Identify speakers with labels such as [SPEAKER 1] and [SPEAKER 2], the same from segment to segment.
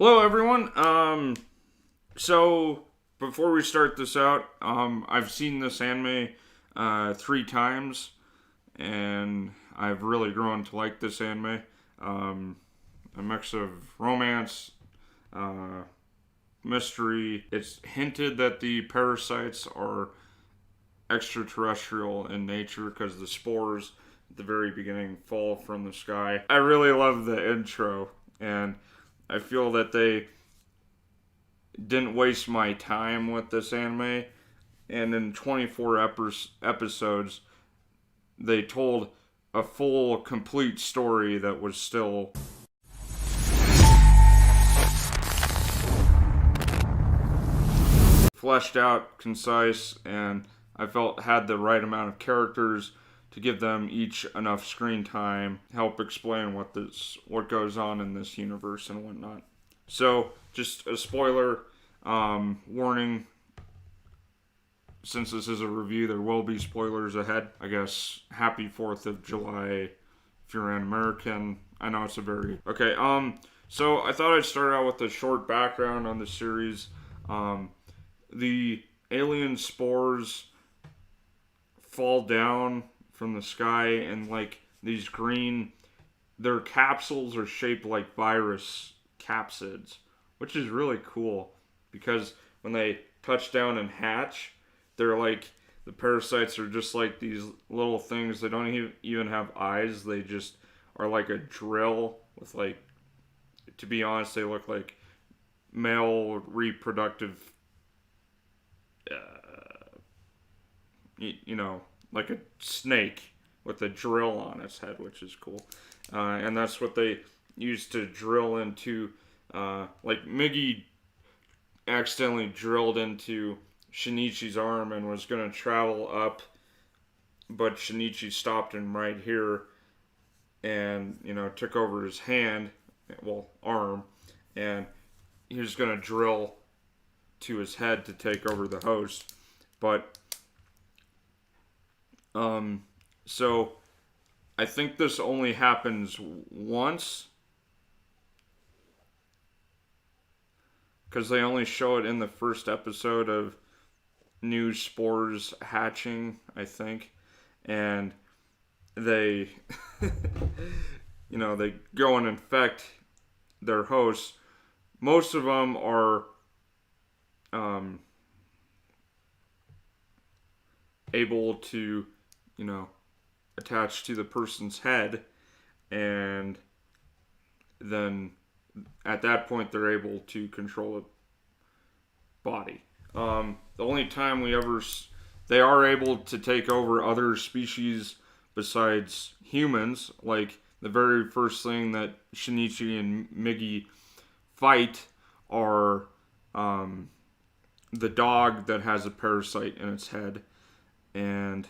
[SPEAKER 1] Hello, everyone. So before we start this out, I've seen this anime three times, and I've really grown to like this anime. Um, a mix of romance, uh, mystery. It's hinted that the parasites are extraterrestrial in nature because the spores at the very beginning fall from the sky. I really love the intro, and I feel that they didn't waste my time with this anime. And in 24 episodes, they told a full, complete story that was still fleshed out, concise, and I felt had the right amount of characters to give them each enough screen time, help explain what goes on in this universe and whatnot. So, just a spoiler warning. Since this is a review, there will be spoilers ahead. I guess happy 4th of July if you're an American. I know it's a very okay. So I thought I'd start out with a short background on the series. Um, the alien spores fall down from the sky, and like these green, their capsules are shaped like virus capsids, which is really cool because when they touch down and hatch, they're like the parasites are just like these little things. They don't even have eyes. They just are like a drill with like, to be honest, they look like male reproductive, you know, like a snake with a drill on its head, which is cool. And that's what they used to drill into. Like Miggy accidentally drilled into Shinichi's arm and was going to travel up, but Shinichi stopped him right here and, took over his hand, well, arm, and he was going to drill to his head to take over the host. But, so I think this only happens once because they only show it in the first episode of new spores hatching, I think, and they, they go and infect their hosts. Most of them are able to, attach to the person's head, and then at that point they're able to control a body. The only time they are able to take over other species besides humans, like the very first thing that Shinichi and Miggy fight are the dog that has a parasite in its head, and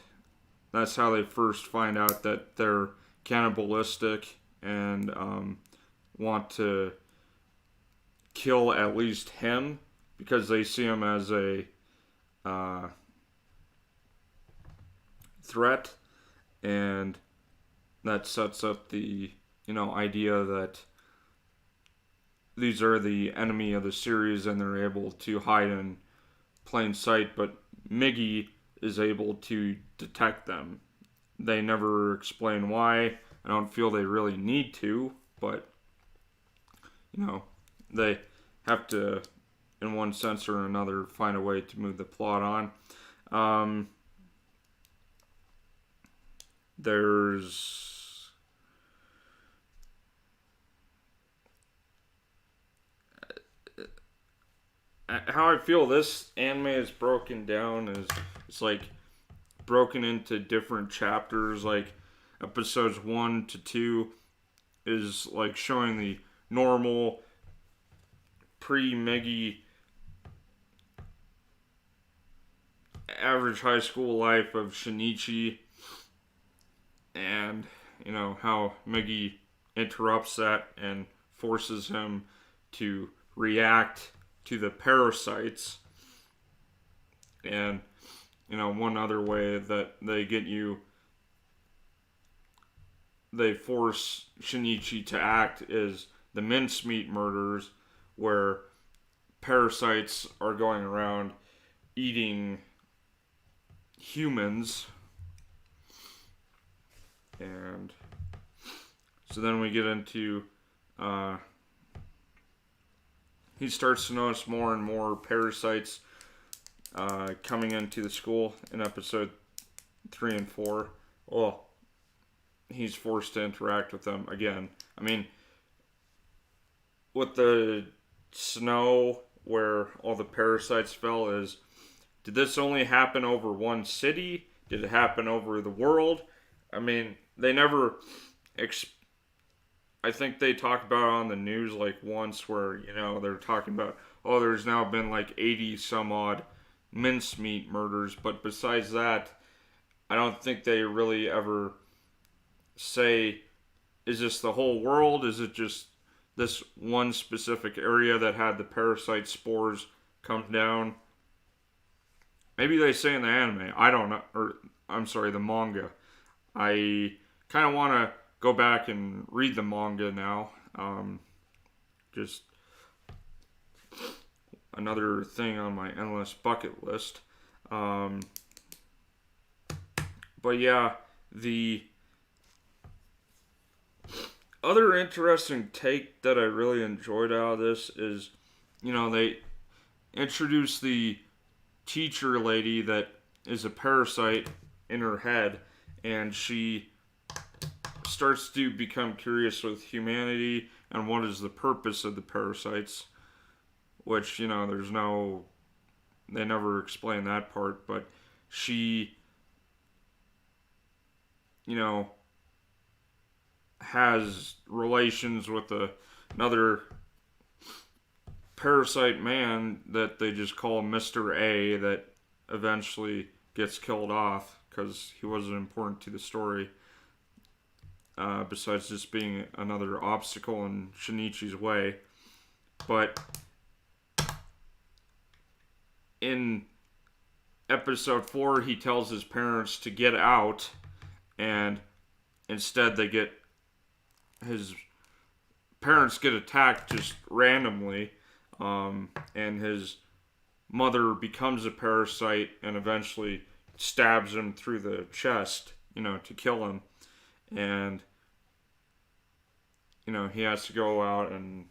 [SPEAKER 1] that's how they first find out that they're cannibalistic and want to kill at least him because they see him as a threat, and that sets up the idea that these are the enemy of the series and they're able to hide in plain sight, but Miggy is able to detect them. They never explain why. I don't feel they really need to, but they have to, in one sense or another, find a way to move the plot on. There's how I feel this anime is broken down is it's like broken into different chapters. Like episodes 1 to 2 is like showing the normal pre-Miggy average high school life of Shinichi, and how Miggy interrupts that and forces him to react to the parasites. And one other way that they force Shinichi to act is the mincemeat murders, where parasites are going around eating humans. And so then we get into he starts to notice more and more parasites coming into the school in episode 3 and 4. Well, he's forced to interact with them again. I mean, with the snow where all the parasites fell, did this only happen over one city? Did it happen over the world? I mean, they never I think they talked about it on the news like once where, they're talking about, oh, there's now been like 80 some odd mincemeat murders, but besides that, I don't think they really ever say, is this the whole world? Is it just this one specific area that had the parasite spores come down? Maybe they say in the anime. I don't know. Or, I'm sorry, the manga. I kind of want to go back and read the manga now. Just another thing on my endless bucket list. But yeah, the other interesting take that I really enjoyed out of this is, they introduced the teacher lady that is a parasite in her head, and she starts to become curious with humanity and what is the purpose of the parasites, which, they never explain that part, but she, has relations with another parasite man that they just call Mr. A, that eventually gets killed off because he wasn't important to the story. Besides just being another obstacle in Shinichi's way. But in episode 4, he tells his parents to get out, and instead his parents get attacked just randomly, and his mother becomes a parasite and eventually stabs him through the chest, to kill him. And he has to go out and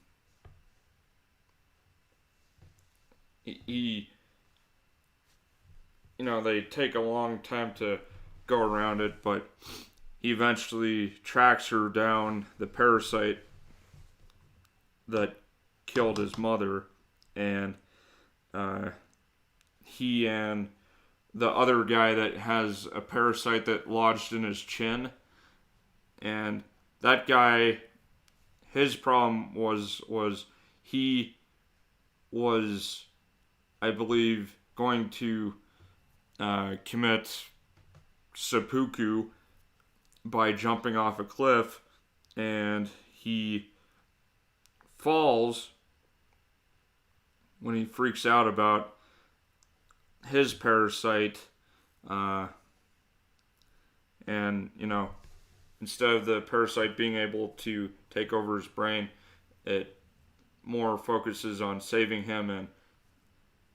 [SPEAKER 1] they take a long time to go around it, but he eventually tracks her down, the parasite that killed his mother, and he and the other guy that has a parasite that lodged in his chin, and that guy, his problem was he was, I believe, going to commit seppuku by jumping off a cliff, and he falls when he freaks out about his parasite, and instead of the parasite being able to take over his brain, it more focuses on saving him and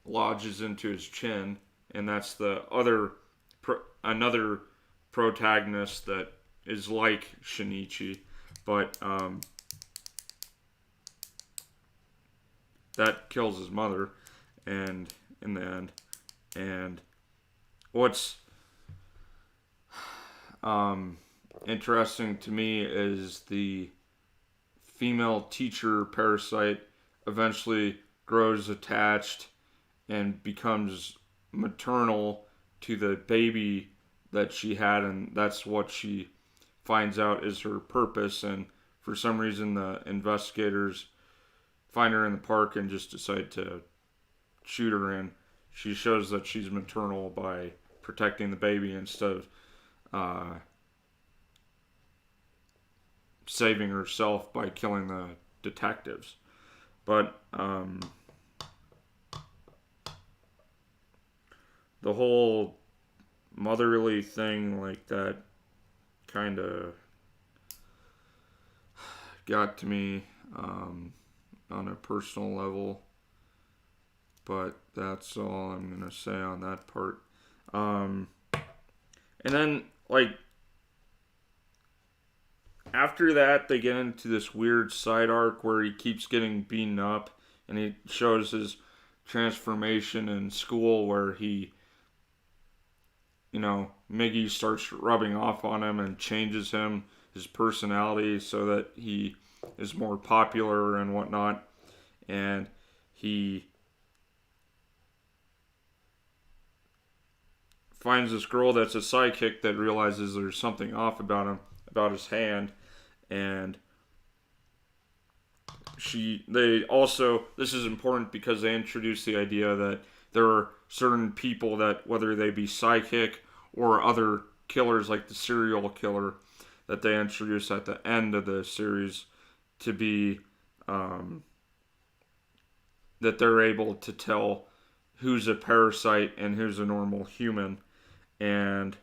[SPEAKER 1] lodges into his chin, and that's the another protagonist that is like Shinichi, but that kills his mother, and in the end, and what's interesting to me is the female teacher parasite eventually grows attached and becomes maternal to the baby that she had, and that's what she finds out is her purpose. And for some reason the investigators find her in the park and just decide to shoot her, and she shows that she's maternal by protecting the baby instead of saving herself by killing the detectives. But the whole motherly thing like that kind of got to me. on a personal level. But that's all I'm going to say on that part. And then, like, after that, they get into this weird side arc where he keeps getting beaten up, and he shows his transformation in school where he, Miggy starts rubbing off on him and changes him, his personality, so that he is more popular and whatnot. And he finds this girl that's a sidekick that realizes there's something off about him, about his hand, and they also, this is important because they introduce the idea that there are certain people that, whether they be psychic or other killers like the serial killer that they introduce at the end of the series, to be that they're able to tell who's a parasite and who's a normal human. And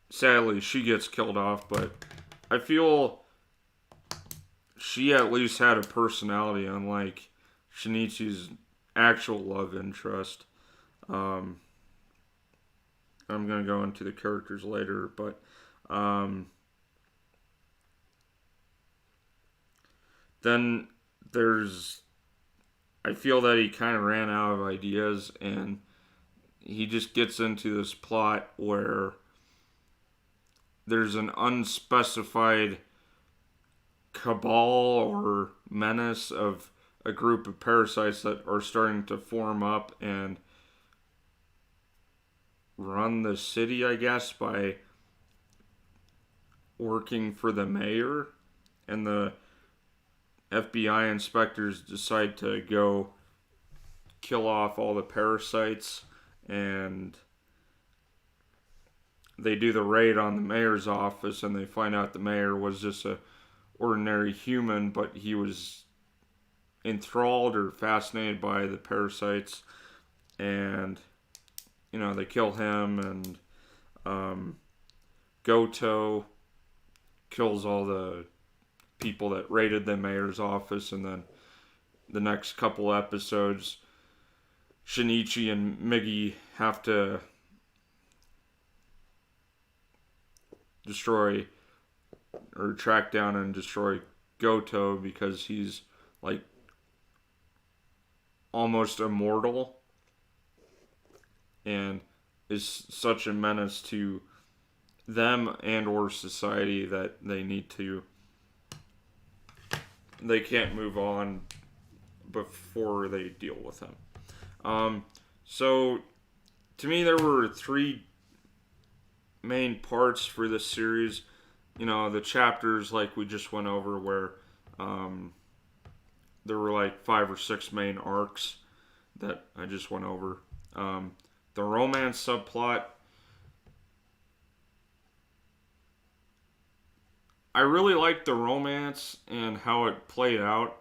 [SPEAKER 1] sadly, she gets killed off, but I feel she at least had a personality, unlike Shinichi's actual love interest. I'm going to go into the characters later, but then I feel that he kind of ran out of ideas, and he just gets into this plot where there's an unspecified cabal or menace of a group of parasites that are starting to form up and run the city, I guess, by working for the mayor. And the FBI inspectors decide to go kill off all the parasites, and they do the raid on the mayor's office, and they find out the mayor was just a ordinary human, but he was enthralled or fascinated by the parasites, and they kill him, and Goto kills all the people that raided the mayor's office. And then the next couple episodes, Shinichi and Miggy have to destroy or track down and destroy Goto because he's like almost immortal and is such a menace to them and or society that they can't move on before they deal with him. So to me, there were three main parts for this series. The chapters, like we just went over, where there were like 5 or 6 main arcs that I just went over. The romance subplot, I really liked the romance and how it played out.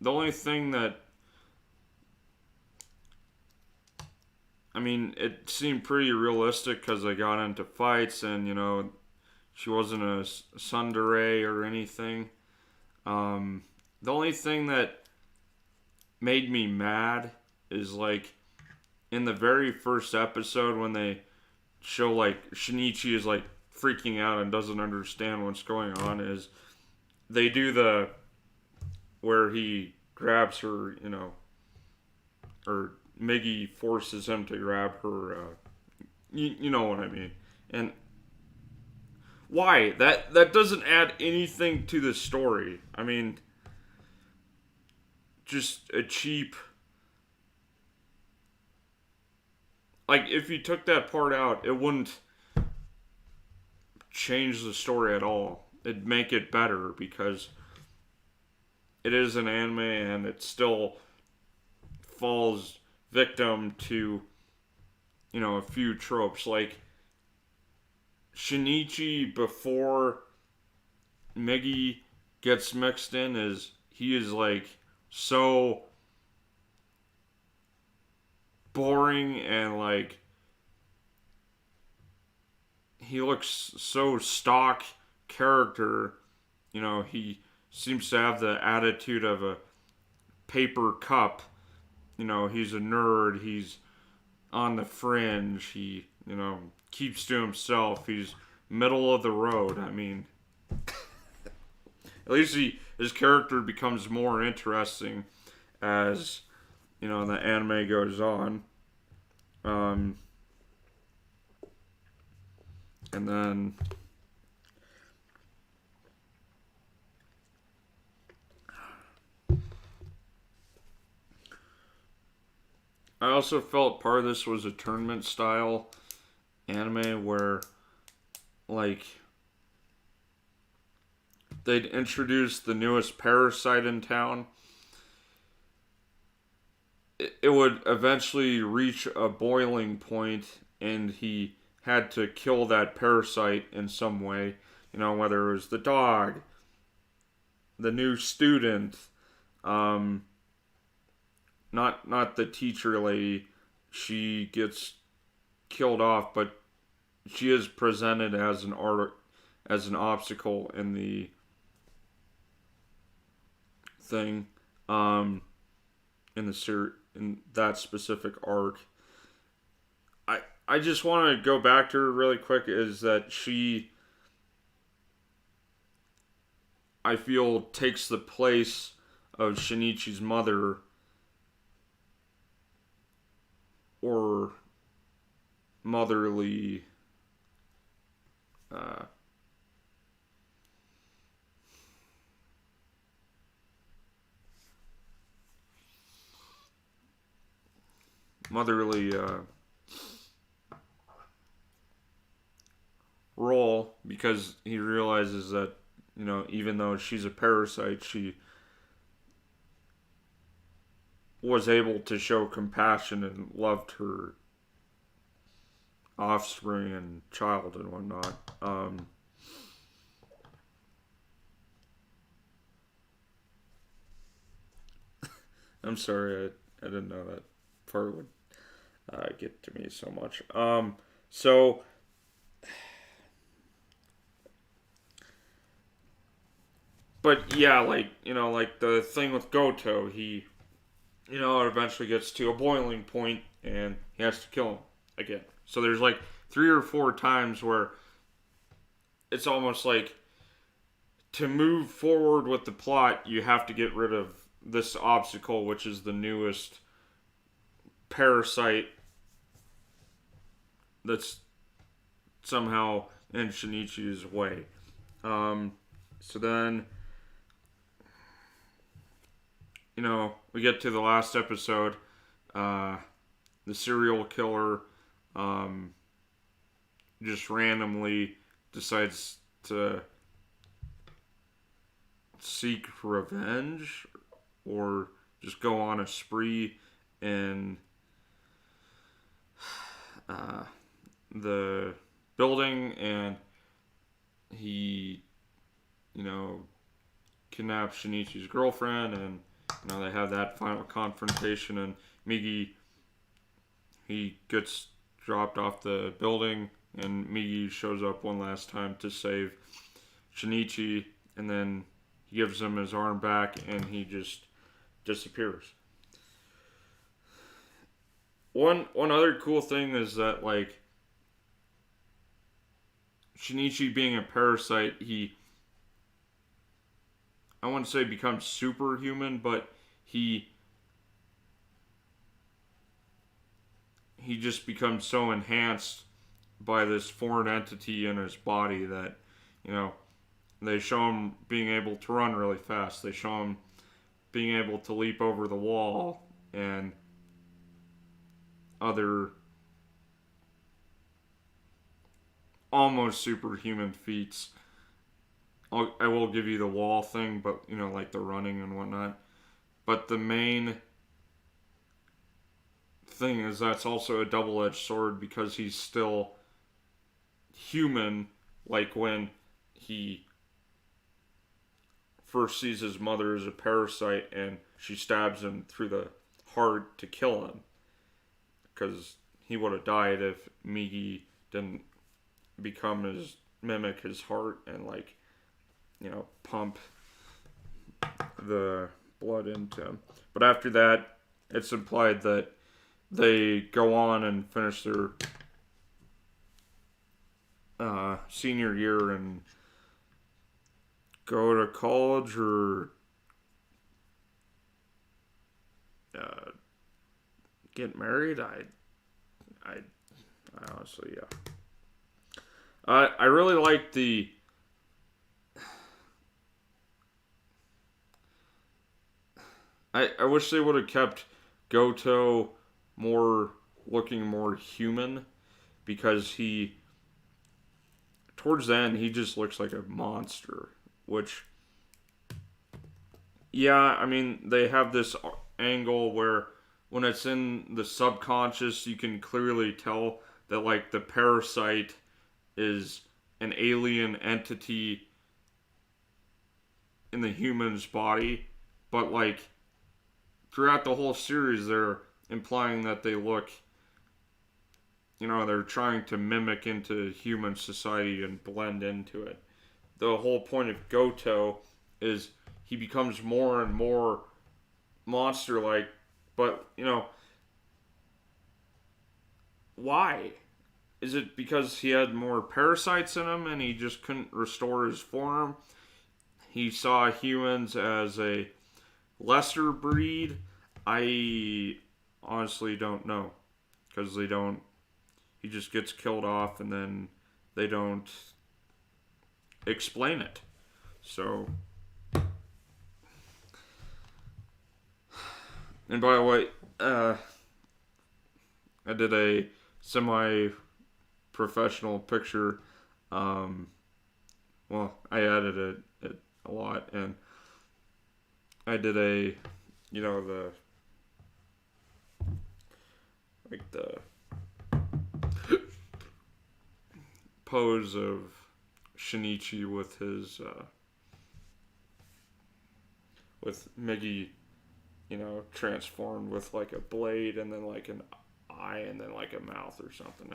[SPEAKER 1] The only thing that, it seemed pretty realistic because they got into fights, and she wasn't a tsundere or anything. The only thing that made me mad is like in the very first episode when they show like Shinichi is like freaking out and doesn't understand what's going on, is they do the where he grabs her, or Miggy forces him to grab her, you know what I mean. And why? That doesn't add anything to the story. Just a cheap, like, if you took that part out, it wouldn't change the story at all. It'd make it better because it is an anime and it still falls victim to, a few tropes. Like, Shinichi, before Miggy gets mixed in, he is like so boring, and like he looks so stock character. He seems to have the attitude of a paper cup. He's a nerd. He's on the fringe. He, keeps to himself. He's middle of the road. I mean, at least his character becomes more interesting as, the anime goes on. And then I also felt part of this was a tournament style anime where, like, they'd introduce the newest Parasyte in town. It would eventually reach a boiling point, and he had to kill that Parasyte in some way. Whether it was the dog, the new student, not the teacher lady. She gets killed off, but she is presented as an obstacle in the thing, in that specific arc. I just want to go back to her really quick. Is that she, I feel, takes the place of Shinichi's mother, or motherly motherly role, because he realizes that, even though she's a parasite, she was able to show compassion and loved her offspring and child and whatnot. I'm sorry, I didn't know that part would get to me so much. So but yeah, like the thing with Goto, he, it eventually gets to a boiling point and he has to kill him again. So there's like 3 or 4 times where it's almost like, to move forward with the plot, you have to get rid of this obstacle, which is the newest parasite that's somehow in Shinichi's way. So then, we get to the last episode. The serial killer just randomly decides to seek revenge or just go on a spree in the building, and he, kidnaps Shinichi's girlfriend, and they have that final confrontation, and Migi, he gets dropped off the building, and Migi shows up one last time to save Shinichi, and then he gives him his arm back, and he just disappears. One other cool thing is that, like, Shinichi being a parasite, I wouldn't say becomes superhuman, but he just becomes so enhanced by this foreign entity in his body that, they show him being able to run really fast. They show him being able to leap over the wall and other almost superhuman feats. I will give you the wall thing, but, like the running and whatnot. But the main thing is that's also a double-edged sword, because he's still human, like when he first sees his mother as a parasite and she stabs him through the heart to kill him, because he would have died if Migi didn't become his mimic his heart and like pump the blood into him. But after that, it's implied that they go on and finish their senior year and go to college or uh, get married. I honestly, yeah. I really like the. I wish they would have kept Goto looking more human, because towards the end he just looks like a monster. Which, yeah, I mean they have this angle where when it's in the subconscious, you can clearly tell that like the parasite is an alien entity in the human's body, but like throughout the whole series, they're implying that they look, they're trying to mimic into human society and blend into it. The whole point of Goto is he becomes more and more monster like, but, why? Is it because he had more parasites in him and he just couldn't restore his form? He saw humans as a lesser breed? I honestly don't know, because they don't. He just gets killed off, and then they don't explain it. So, and by the way, I did a semi-professional picture. Well, I edited it a lot, and I did the pose of Shinichi with his with Migi, transformed with like a blade and then like an eye and then like a mouth or something.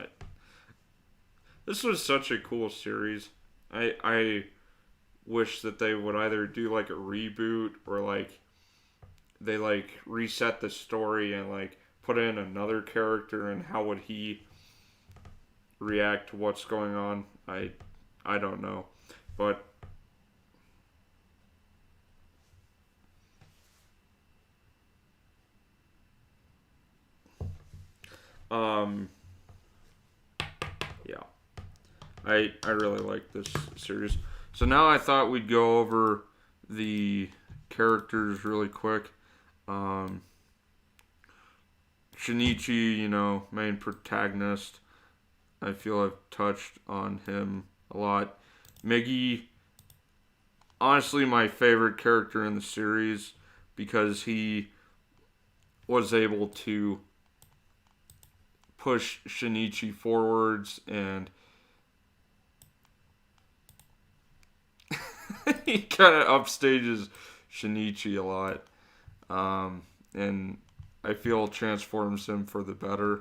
[SPEAKER 1] This was such a cool series. I wish that they would either do like a reboot or like they like reset the story and like put in another character and how would he react to what's going on. I don't know, but yeah, I really like this series. So now I thought we'd go over the characters really quick. Um, Shinichi, main protagonist. I feel I've touched on him a lot. Migi, honestly, my favorite character in the series, because he was able to push Shinichi forwards and he kind of upstages Shinichi a lot. And I feel transforms him for the better.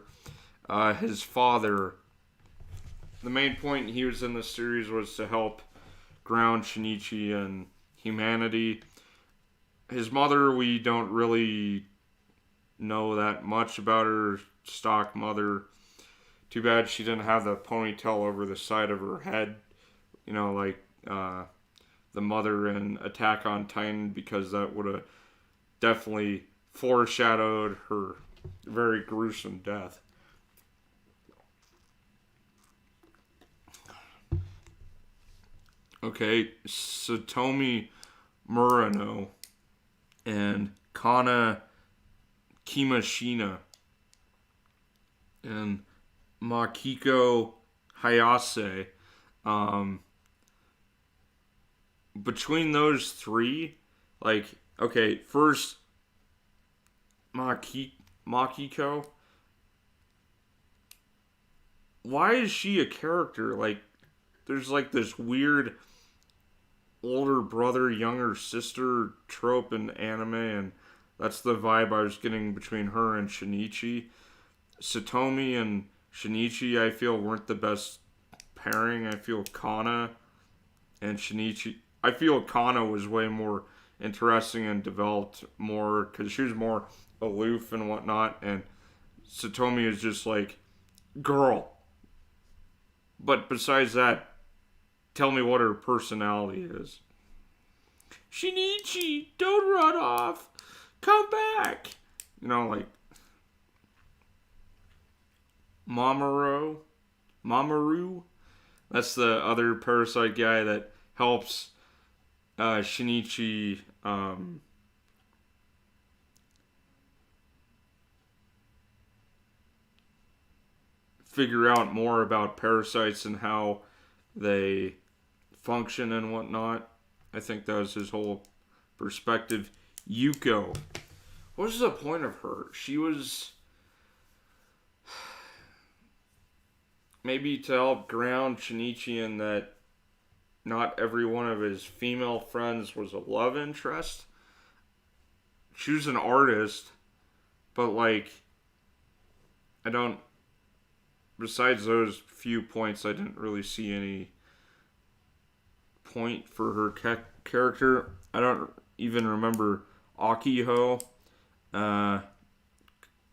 [SPEAKER 1] His father, the main point he was in this series was to help ground Shinichi and humanity. His mother, we don't really know that much about her stock mother. Too bad she didn't have the ponytail over the side of her head, like the mother in Attack on Titan, because that would have definitely foreshadowed her very gruesome death. Okay, Satomi Murano and Kana Kimashina and Makiko Hayase. Between those three, like, okay, first Makiko. Why is she a character? Like, there's like this weird older brother, younger sister trope in anime, and that's the vibe I was getting between her and Shinichi. Satomi and Shinichi, I feel, weren't the best pairing. I feel Kana and Shinichi. I feel Kana was way more interesting and developed more because she was more aloof and whatnot, and Satomi is just like girl. But besides that, tell me what her personality is. Shinichi, don't run off. Come back. Like Mamoru. That's the other Parasyte guy that helps Shinichi figure out more about parasites and how they function and whatnot. I think that was his whole perspective. Yuko. What was the point of her? She was maybe to help ground Shinichi in that not every one of his female friends was a love interest. She was an artist, but I don't. Besides those few points, I didn't really see any point for her character. I don't even remember Akiho,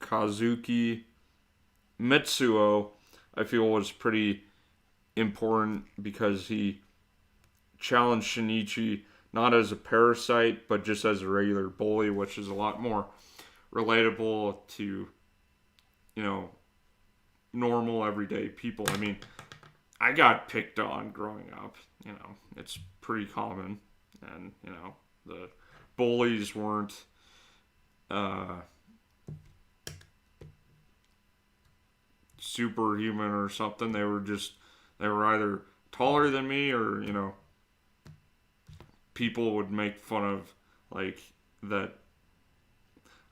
[SPEAKER 1] Kazuki, Mitsuo. I feel was pretty important because he challenged Shinichi not as a parasite but just as a regular bully, which is a lot more relatable to normal everyday people. I mean, I got picked on growing up. It's pretty common, and the bullies weren't superhuman or something. They were either taller than me or people would make fun of that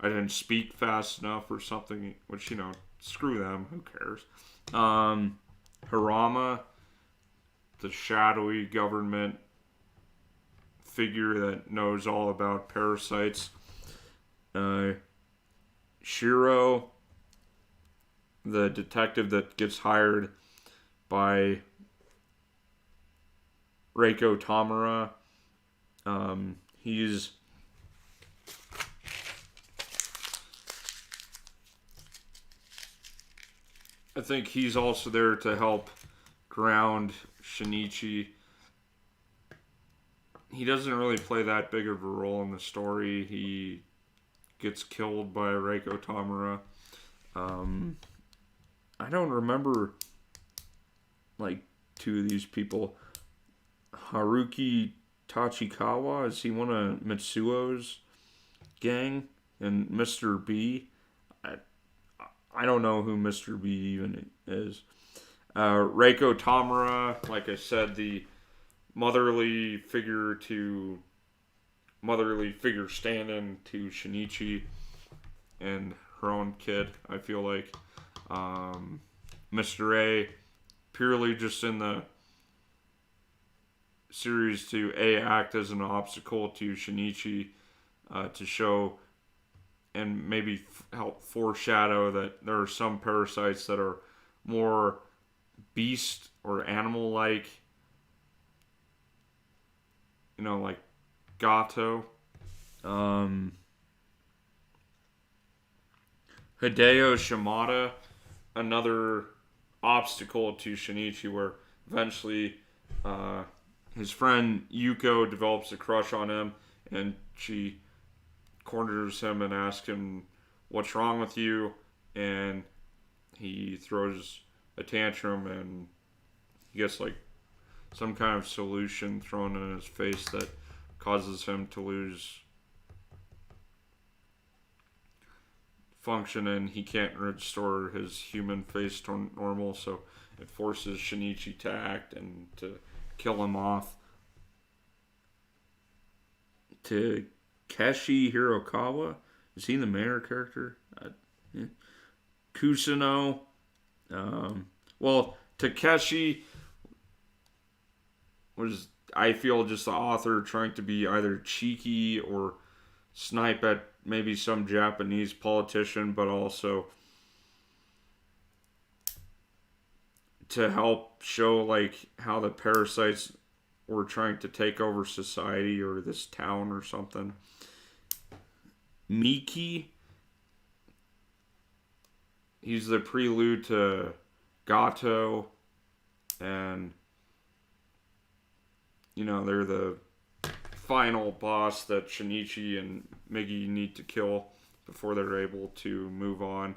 [SPEAKER 1] I didn't speak fast enough or something, which screw them, who cares. Harama, the shadowy government figure that knows all about parasites. Shiro, the detective that gets hired by Reiko Tamura. He's I think he's also there to help ground Shinichi. He doesn't really play that big of a role in the story. He gets killed by Reiko Tamura. I don't remember two of these people. Haruki Tachikawa, is he one of Mitsuo's gang? And Mr. B, I don't know who Mr. B even is. Reiko Tamura, like I said, the motherly figure stand-in to Shinichi and her own kid, I feel like. Mr. A, purely just in the series to act as an obstacle to Shinichi, to show and maybe help foreshadow that there are some parasites that are more beast or animal-like, like Gato. Hideo Shimada, another obstacle to Shinichi, where eventually his friend Yuko develops a crush on him, and she corners him and asks him, "What's wrong with you?" And he throws a tantrum, and he gets some kind of solution thrown in his face that causes him to lose function, and he can't restore his human face to normal, so it forces Shinichi to act and to kill him off. Takeshi Hirokawa, is he the main character? Yeah. Kusuno. Takeshi was, I feel, just the author trying to be either cheeky or snipe at maybe some Japanese politician, but also to help show like how the parasites were trying to take over society or this town or something. Miki, he's the prelude to Gato, and they're the final boss that Shinichi and Migi need to kill before they're able to move on.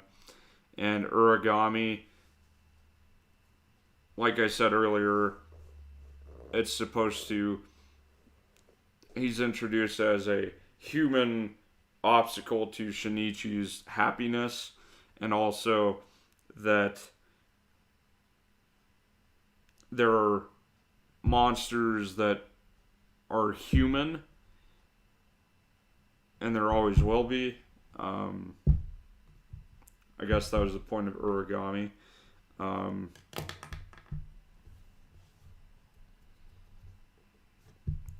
[SPEAKER 1] And Uragami, like I said earlier, it's supposed to. He's introduced as a human obstacle to Shinichi's happiness, and also that there are monsters that are human, and there always will be. I guess that was the point of Origami.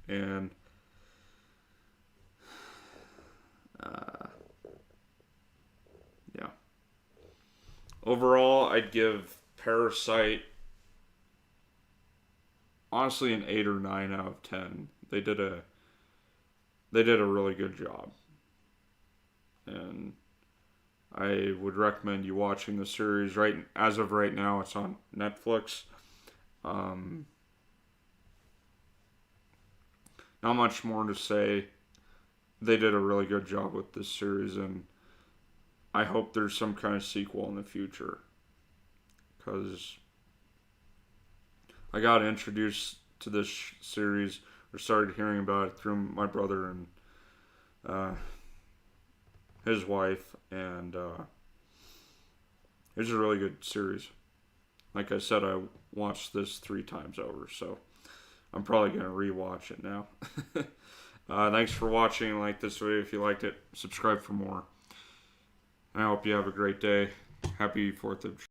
[SPEAKER 1] And yeah. Overall, I'd give Parasyte honestly an 8 or 9 out of 10. They did a really good job. And I would recommend you watching the series. Right as of right now, it's on Netflix. Not much more to say. They did a really good job with this series, and I hope there's some kind of sequel in the future. Because I got introduced to this series, or started hearing about it through my brother and his wife, and it's a really good series. Like I said, I watched this 3 times over, so I'm probably going to rewatch it now. Thanks for watching. Like this video if you liked it. Subscribe for more. I hope you have a great day. Happy 4th of July.